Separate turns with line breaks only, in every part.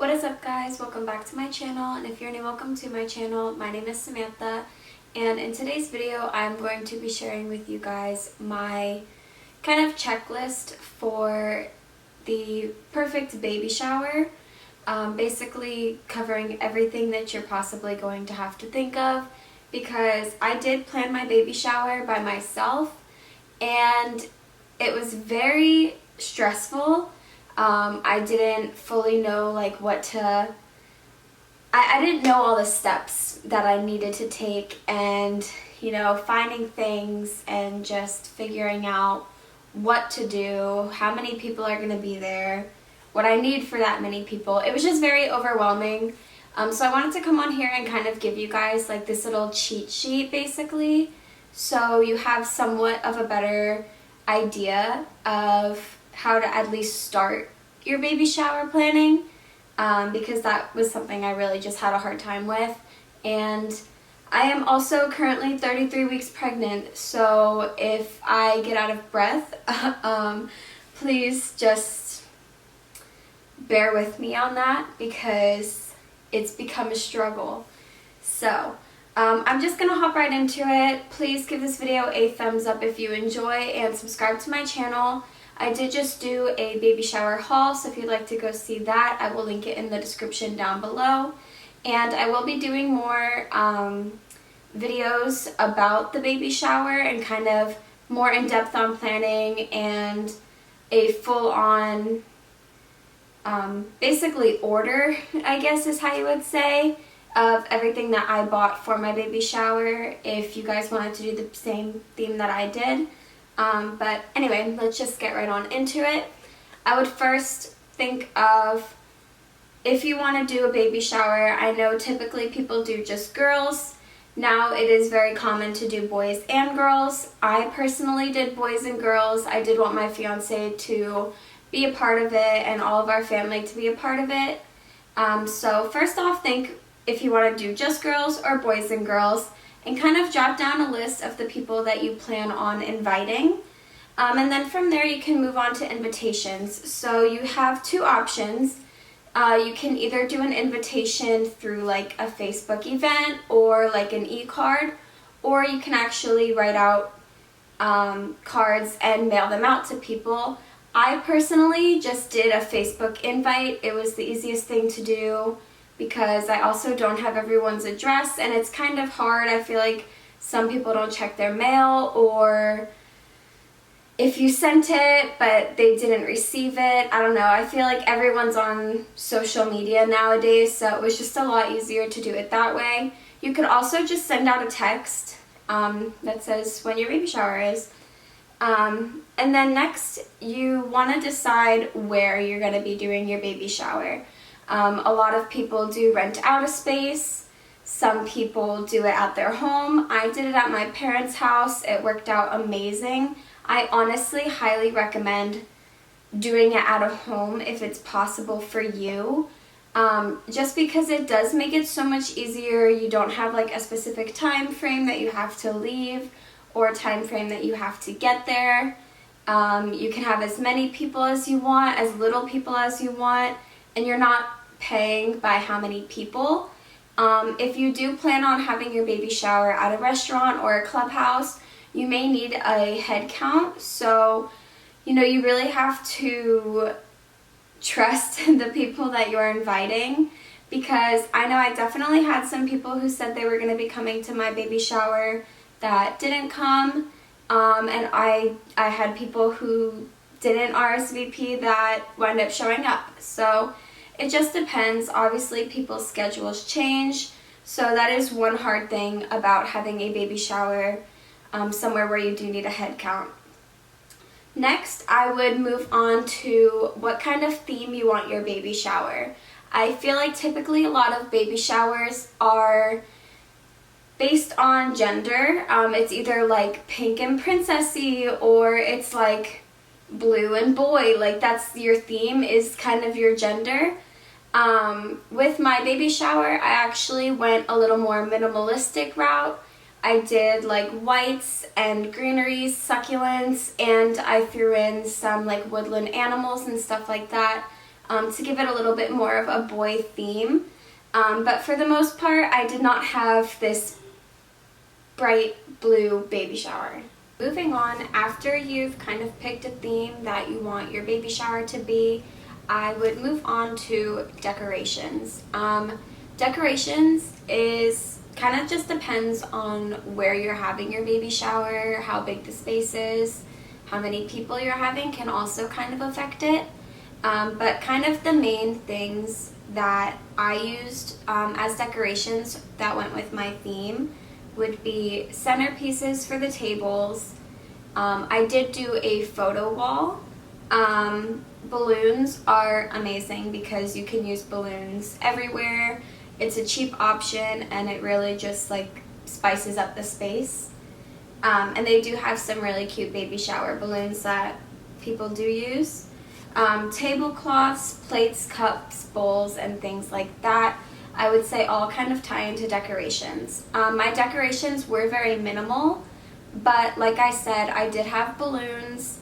What is up, guys? Welcome back to my channel, and if you're new, welcome to my channel. My name is Samantha, and in today's video I'm going to be sharing with you guys my kind of checklist for the perfect baby shower. Basically covering everything that you're possibly going to have to think of, because I did plan my baby shower by myself and it was very stressful. I didn't fully know I didn't know all the steps that I needed to take, and finding things and just figuring out what to do, how many people are going to be there, what I need for that many people. It was just very overwhelming. So I wanted to come on here and kind of give you guys like this little cheat sheet basically, so you have somewhat of a better idea of how to at least start your baby shower planning, because that was something I really just had a hard time with. And I am also currently 33 weeks pregnant, so if I get out of breath, please just bear with me on that, because it's become a struggle. So I'm just gonna hop right into it. Please give this video a thumbs up if you enjoy, and subscribe to my channel. I did just do a baby shower haul, so if you'd like to go see that, I will link it in the description down below. And I will be doing more videos about the baby shower and kind of more in-depth on planning and a full-on basically order, I guess is how you would say, of everything that I bought for my baby shower, if you guys wanted to do the same theme that I did. But anyway, let's just get right on into it. I would first think of, if you want to do a baby shower, I know typically people do just girls. Now it is very common to do boys and girls. I personally did boys and girls. I did want my fiance to be a part of it and all of our family to be a part of it. So first off, think if you want to do just girls or boys and girls, and kind of jot down a list of the people that you plan on inviting. And then from there you can move on to invitations. So you have two options. You can either do an invitation through like a Facebook event or like an e-card, or you can actually write out cards and mail them out to people. I personally just did a Facebook invite. It was the easiest thing to do, because I also don't have everyone's address, and it's kind of hard. I feel like some people don't check their mail, or if you sent it but they didn't receive it, I don't know. I feel like everyone's on social media nowadays, so it was just a lot easier to do it that way. You could also just send out a text that says when your baby shower is. And then next, you want to decide where you're going to be doing your baby shower. A lot of people do rent out a space. Some people do it at their home. I did it at my parents' house. It worked out amazing. I honestly highly recommend doing it at a home if it's possible for you. Just because it does make it so much easier. You don't have like a specific time frame that you have to leave, or a time frame that you have to get there. You can have as many people as you want, as little people as you want, and you're not paying by how many people. If you do plan on having your baby shower at a restaurant or a clubhouse, you may need a head count. So, you really really to trust the people that you're inviting, because I know I definitely had some people who said they were going to be coming to my baby shower that didn't come, and I had people who didn't RSVP that wound up showing up. So it just depends. Obviously people's schedules change, so that is one hard thing about having a baby shower somewhere where you do need a head count. Next, I would move on to what kind of theme you want your baby shower. I feel like typically a lot of baby showers are based on gender. It's either like pink and princessy, or it's like blue and boy. Like that's your theme, is kind of your gender. With my baby shower, I actually went a little more minimalistic route. I did like whites and greeneries, succulents, and I threw in some like woodland animals and stuff like that. to give it a little bit more of a boy theme. But for the most part, I did not have this bright blue baby shower. Moving on, after you've kind of picked a theme that you want your baby shower to be, I would move on to decorations. Decorations is kind of just depends on where you're having your baby shower, how big the space is, how many people you're having can also kind of affect it. But kind of the main things that I used as decorations that went with my theme would be centerpieces for the tables. I did do a photo wall. Balloons are amazing because you can use balloons everywhere. It's a cheap option and it really just like spices up the space. And they do have some really cute baby shower balloons that people do use. Tablecloths, plates, cups, bowls, and things like that, I would say all kind of tie into decorations. My decorations were very minimal, but like I said, I did have balloons.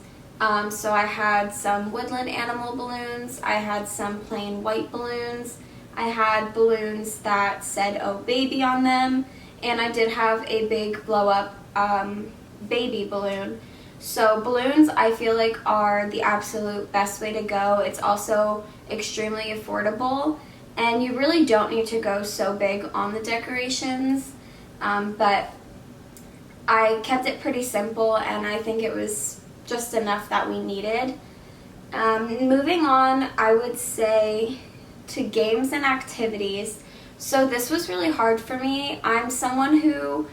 So I had some woodland animal balloons, I had some plain white balloons, I had balloons that said "Oh Baby" on them, and I did have a big blow up baby balloon. So balloons I feel like are the absolute best way to go. It's also extremely affordable and you really don't need to go so big on the decorations, but I kept it pretty simple and I think it was just enough that we needed. Moving on, I would say to games and activities. So this was really hard for me. I'm someone who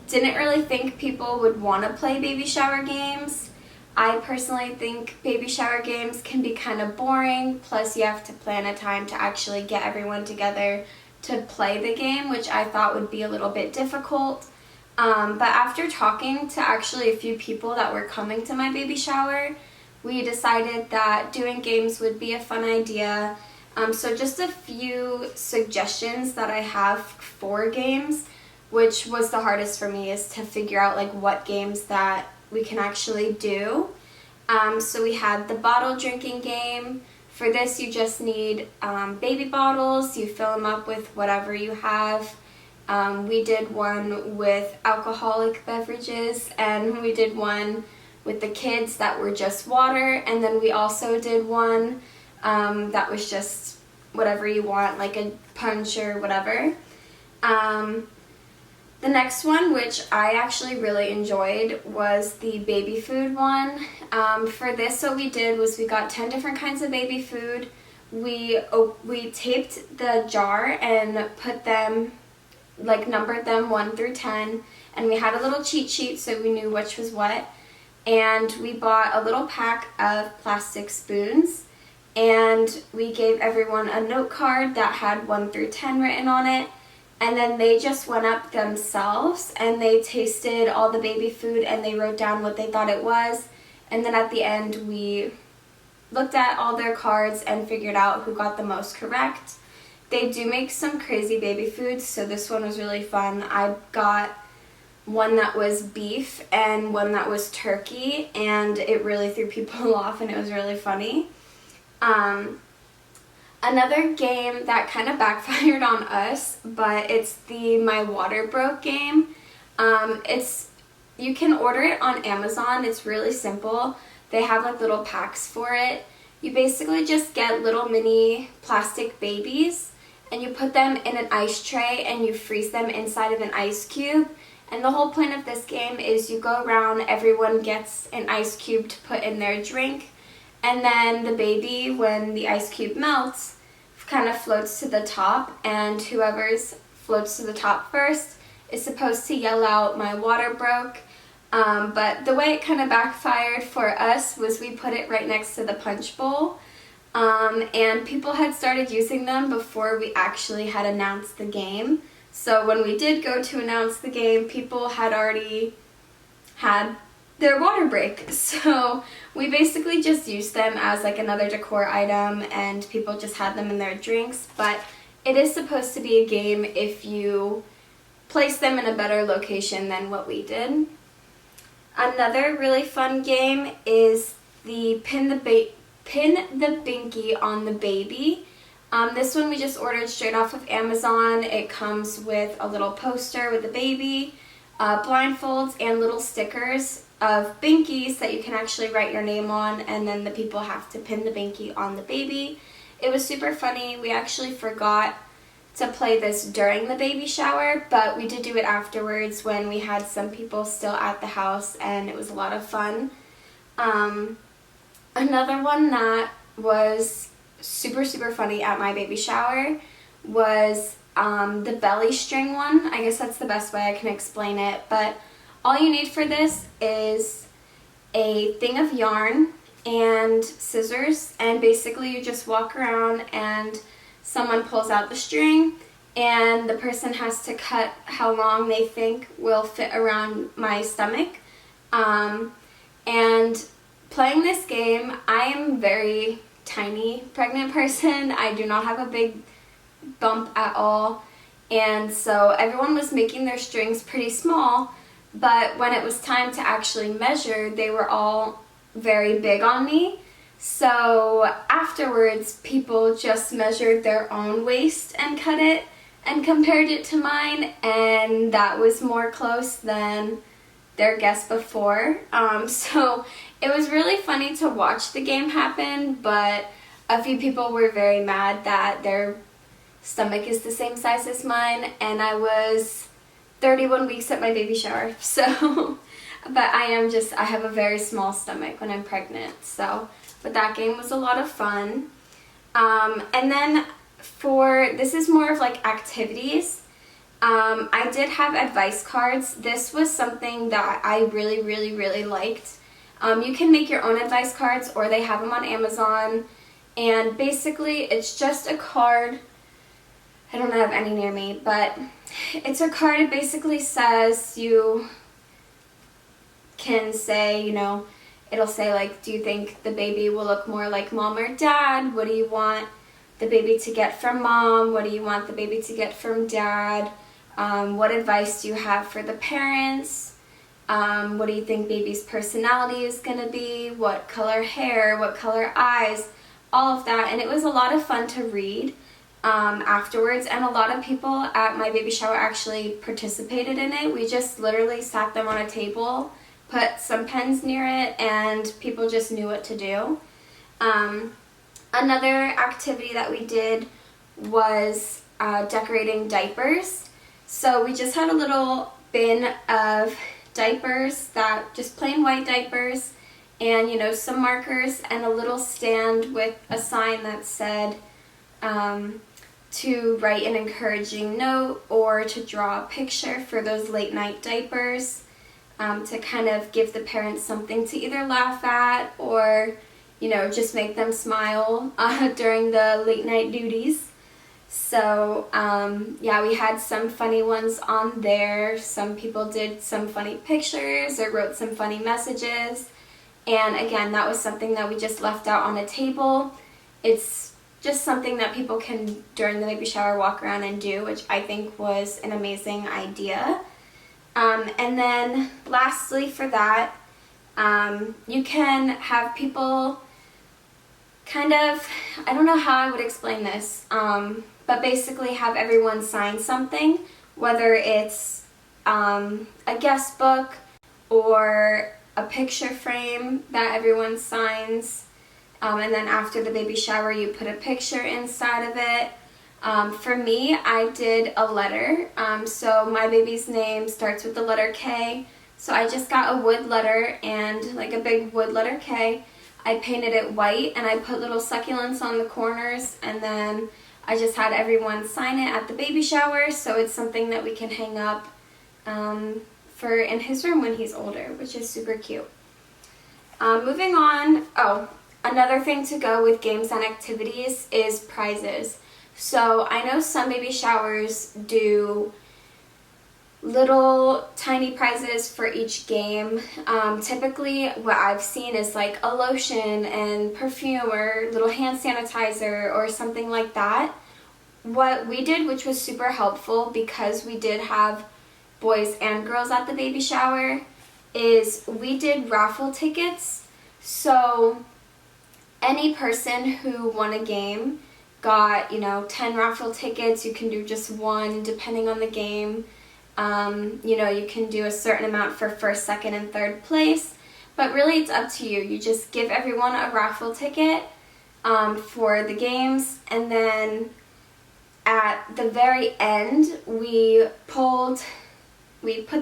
didn't really think people would want to play baby shower games. I personally think baby shower games can be kind of boring, plus you have to plan a time to actually get everyone together to play the game, which I thought would be a little bit difficult. But after talking to actually a few people that were coming to my baby shower, we decided that doing games would be a fun idea. So just a few suggestions that I have for games, which was the hardest for me, is to figure out like what games that we can actually do. So we had the bottle drinking game. For this you just need baby bottles, you fill them up with whatever you have. We did one with alcoholic beverages, and we did one with the kids that were just water, and then we also did one that was just whatever you want, like a punch or whatever. The next one, which I actually really enjoyed, was the baby food one. For this, what we did was we got 10 different kinds of baby food. We taped the jar and put them, like numbered them 1 through 10, and we had a little cheat sheet so we knew which was what. And we bought a little pack of plastic spoons, and we gave everyone a note card that had 1 through 10 written on it. And then they just went up themselves and they tasted all the baby food and they wrote down what they thought it was. And then at the end we looked at all their cards and figured out who got the most correct. They do make some crazy baby foods, so this one was really fun. I got one that was beef and one that was turkey, and it really threw people off and it was really funny. Another game that kind of backfired on us, but it's the My Water Broke game. You can order it on Amazon. It's really simple. They have like little packs for it. You basically just get little mini plastic babies and you put them in an ice tray and you freeze them inside of an ice cube. And the whole point of this game is you go around, everyone gets an ice cube to put in their drink, and then the baby, when the ice cube melts, kind of floats to the top, and whoever's floats to the top first is supposed to yell out "My water broke." But the way it kind of backfired for us was we put it right next to the punch bowl, and people had started using them before we actually had announced the game. So when we did go to announce the game, people had already had their water break. So we basically just used them as like another decor item and people just had them in their drinks. But it is supposed to be a game if you place them in a better location than what we did. Another really fun game is the pin the binky on the baby. This one we just ordered straight off of Amazon. It comes with a little poster with the baby, blindfolds, and little stickers of binkies that you can actually write your name on, and then the people have to pin the binky on the baby. It was super funny. We actually forgot to play this during the baby shower, but we did do it afterwards when we had some people still at the house, and it was a lot of fun. Another one that was super funny at my baby shower was the belly string one. I guess that's the best way I can explain it, but all you need for this is a thing of yarn and scissors, and basically you just walk around and someone pulls out the string and the person has to cut how long they think will fit around my stomach. And playing this game, I am a very tiny pregnant person. I do not have a big bump at all, and so everyone was making their strings pretty small, but when it was time to actually measure, they were all very big on me. So afterwards, people just measured their own waist and cut it and compared it to mine, and that was more close than their guess before. So it was really funny to watch the game happen, but a few people were very mad that their stomach is the same size as mine, and I was 31 weeks at my baby shower, so but I have a very small stomach when I'm pregnant, so but that game was a lot of fun. And then this is more of like activities. I did have advice cards. This was something that I really liked. You can make your own advice cards, or they have them on Amazon, and basically it's just a card. I don't have any near me, but it's a card. It basically says, you can say, it'll say like, do you think the baby will look more like mom or dad? What do you want the baby to get from mom? What do you want the baby to get from dad? What advice do you have for the parents? What do you think baby's personality is going to be? What color hair? What color eyes? All of that. And it was a lot of fun to read afterwards, and a lot of people at my baby shower actually participated in it. We just literally sat them on a table, put some pens near it, and people just knew what to do. Another activity that we did was decorating diapers. So we just had a little bin of diapers, just plain white diapers, and some markers and a little stand with a sign that said to write an encouraging note or to draw a picture for those late night diapers, to kind of give the parents something to either laugh at or just make them smile during the late night duties. So yeah, we had some funny ones on there. Some people did some funny pictures or wrote some funny messages, and again, that was something that we just left out on a table. It's just something that people can, during the baby shower, walk around and do, which I think was an amazing idea. And then lastly for that, you can have people kind of, I don't know how I would explain this, but basically have everyone sign something, whether it's a guest book or a picture frame that everyone signs, and then after the baby shower you put a picture inside of it. For me, I did a letter, so my baby's name starts with the letter K, so I just got a wood letter and like a big wood letter K. I painted it white and I put little succulents on the corners, and then I just had everyone sign it at the baby shower, so it's something that we can hang up for in his room when he's older, which is super cute. Moving on, another thing to go with games and activities is prizes. So I know some baby showers do little tiny prizes for each game. Typically what I've seen is like a lotion and perfume or little hand sanitizer or something like that. What we did, which was super helpful because we did have boys and girls at the baby shower, is we did raffle tickets. So any person who won a game got, 10 raffle tickets. You can do just one depending on the game. You can do a certain amount for first, second, and third place. But really it's up to you. You just give everyone a raffle ticket for the games, and then at the very end we put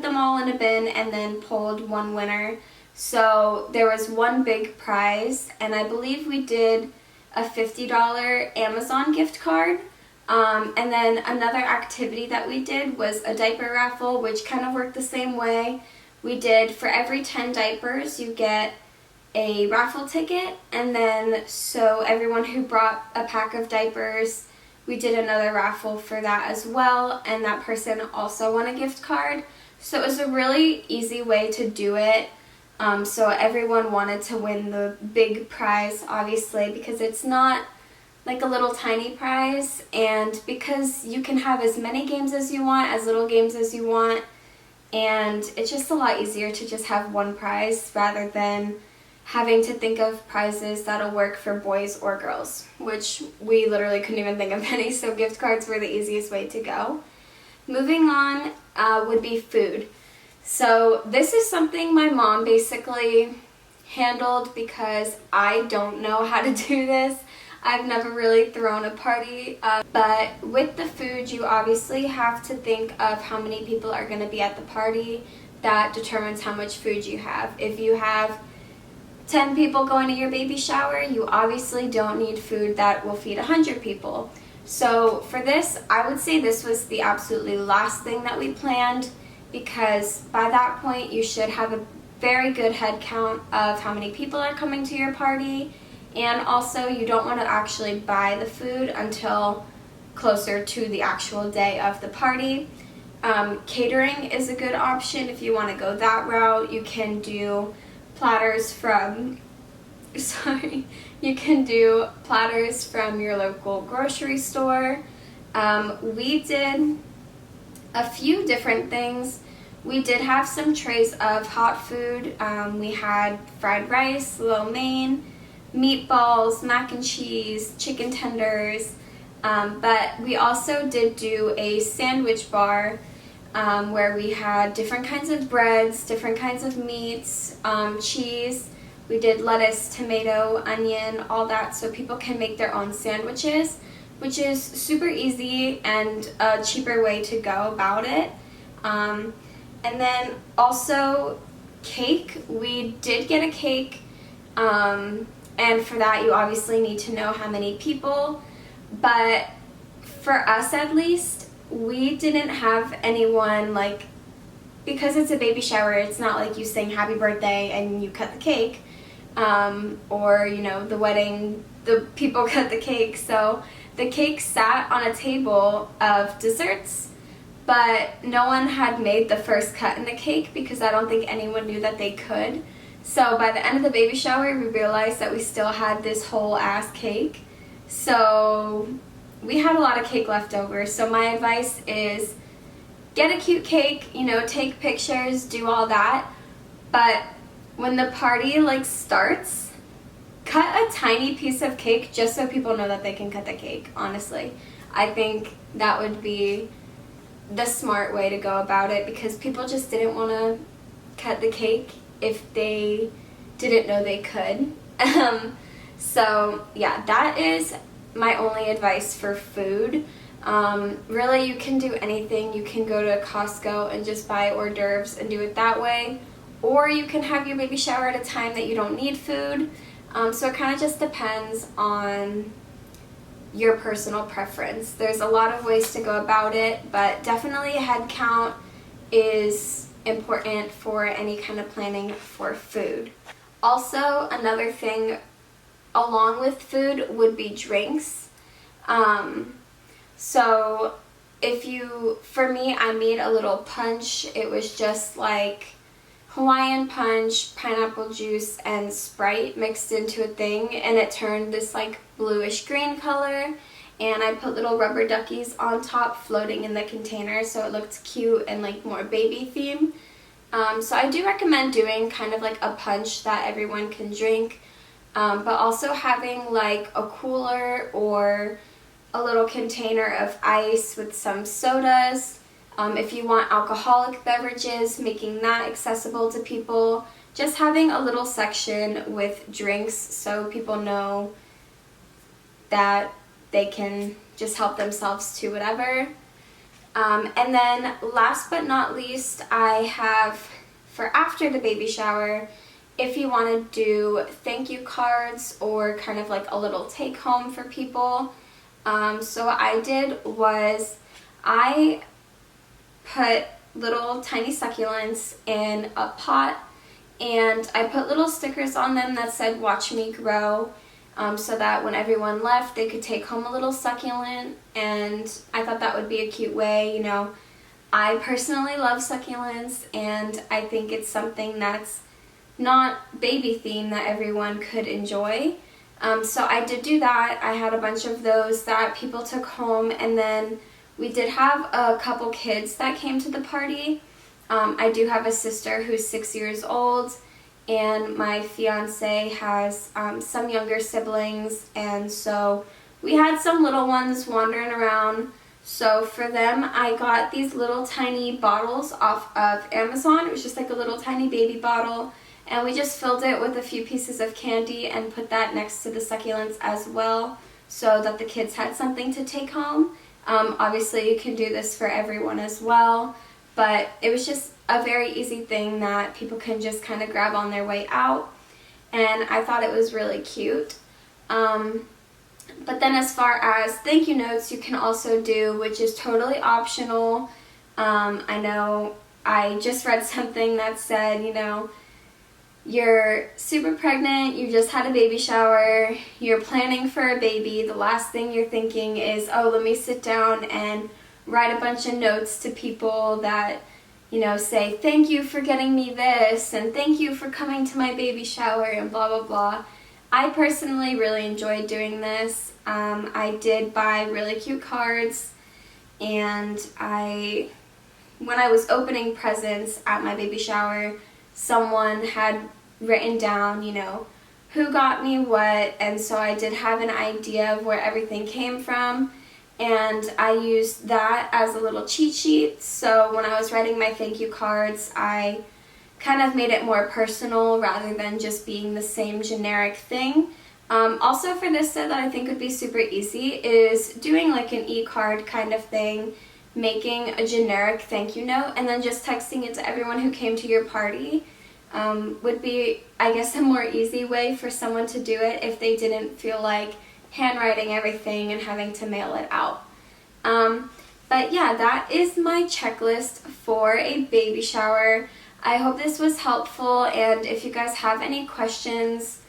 them all in a bin and then pulled one winner. So there was one big prize, and I believe we did a $50 Amazon gift card. And then another activity that we did was a diaper raffle, which kind of worked the same way. We did, for every 10 diapers, you get a raffle ticket, and then so everyone who brought a pack of diapers, we did another raffle for that as well, and that person also won a gift card. So it was a really easy way to do it. So everyone wanted to win the big prize, obviously, because it's not like a little tiny prize, and because you can have as many games as you want, as little games as you want, and it's just a lot easier to just have one prize rather than having to think of prizes that'll work for boys or girls, which we literally couldn't even think of any, so gift cards were the easiest way to go. Moving on would be food. So this is something my mom basically handled because I don't know how to do this. I've never really thrown a party, but with the food, you obviously have to think of how many people are going to be at the party. That determines how much food you have. If you have 10 people going to your baby shower, you obviously don't need food that will feed 100 people. So for this, I would say this was the absolutely last thing that we planned, because by that point you should have a very good head count of how many people are coming to your party. And also, you don't want to actually buy the food until closer to the actual day of the party. Catering is a good option if you want to go that route. You can do platters from your local grocery store. We did a few different things. We did have some trays of hot food. We had fried rice, lo mein, meatballs, mac and cheese, chicken tenders, but we also did do a sandwich bar where we had different kinds of breads, different kinds of meats, cheese. We did lettuce, tomato, onion, all that, so people can make their own sandwiches, which is super easy and a cheaper way to go about it. And then also cake. We did get a cake. And for that, you obviously need to know how many people. But for us, at least, we didn't have anyone, because it's a baby shower, it's not like you sing happy birthday and you cut the cake. Or, the wedding, the people cut the cake. So the cake sat on a table of desserts, but no one had made the first cut in the cake because I don't think anyone knew that they could. So by the end of the baby shower, we realized that we still had this whole ass cake. So we had a lot of cake left over. So my advice is get a cute cake, take pictures, do all that. But when the party starts, cut a tiny piece of cake just so people know that they can cut the cake, honestly. I think that would be the smart way to go about it, because people just didn't want to cut the cake if they didn't know they could. So yeah, that is my only advice for food. Really, you can do anything. You can go to Costco and just buy hors d'oeuvres and do it that way, or you can have your baby shower at a time that you don't need food. So it kind of just depends on your personal preference. There's a lot of ways to go about it, but definitely a head count is important for any kind of planning for food. Also, another thing along with food would be drinks. So for me, I made a little punch. It was just like Hawaiian punch, pineapple juice, and Sprite mixed into a thing, and it turned this bluish green color, and I put little rubber duckies on top floating in the container so it looked cute and more baby theme. So I do recommend doing kind of a punch that everyone can drink. but also having like a cooler or a little container of ice with some sodas. If you want alcoholic beverages, making that accessible to people. Just having a little section with drinks so people know that they can just help themselves to whatever. And then last but not least, I have for after the baby shower, if you want to do thank you cards or kind of like a little take home for people. So what I did was I put little tiny succulents in a pot, and I put little stickers on them that said watch me grow, so that when everyone left they could take home a little succulent, and I thought that would be a cute way, you know. I personally love succulents, and I think it's something that's not baby themed that everyone could enjoy. So I did do that. I had a bunch of those that people took home, and then we did have a couple kids that came to the party. I do have a sister who's 6 years old, and my fiance has some younger siblings, and so we had some little ones wandering around. So for them, I got these little tiny bottles off of Amazon. It was just like a little tiny baby bottle, and we just filled it with a few pieces of candy and put that next to the succulents as well, so that the kids had something to take home. Obviously you can do this for everyone as well, but it was just a very easy thing that people can just kind of grab on their way out, and I thought it was really cute. But then as far as thank you notes, you can also do, which is totally optional. I know I just read something that said, you know, you're super pregnant, you just had a baby shower, you're planning for a baby, the last thing you're thinking is, oh, let me sit down and write a bunch of notes to people that, you know, say thank you for getting me this and thank you for coming to my baby shower and blah blah blah. I personally really enjoyed doing this. I did buy really cute cards, and when I was opening presents at my baby shower, someone had written down, you know, who got me what, and so I did have an idea of where everything came from, and I used that as a little cheat sheet. So when I was writing my thank you cards, I kind of made it more personal rather than just being the same generic thing. Also for this set that I think would be super easy is doing like an e-card kind of thing, making a generic thank you note and then just texting it to everyone who came to your party. Would be, I guess, a more easy way for someone to do it if they didn't feel like handwriting everything and having to mail it out. But yeah, that is my checklist for a baby shower. I hope this was helpful, and if you guys have any questions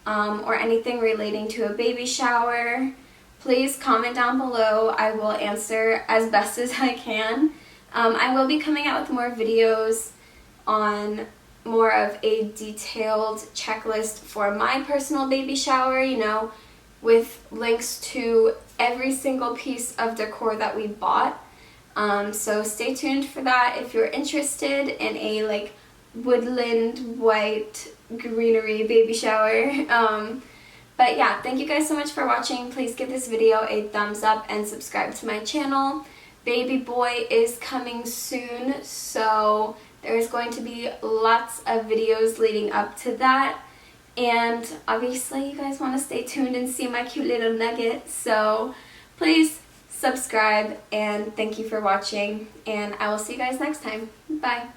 or anything relating to a baby shower, please comment down below. I will answer as best as I can. I will be coming out with more videos on more of a detailed checklist for my personal baby shower, you know, with links to every single piece of decor that we bought. So stay tuned for that if you're interested in a like woodland white greenery baby shower. But yeah, thank you guys so much for watching. Please give this video a thumbs up and subscribe to my channel. Baby boy is coming soon, so there's going to be lots of videos leading up to that. And obviously you guys want to stay tuned and see my cute little nugget, so please subscribe, and thank you for watching, and I will see you guys next time. Bye.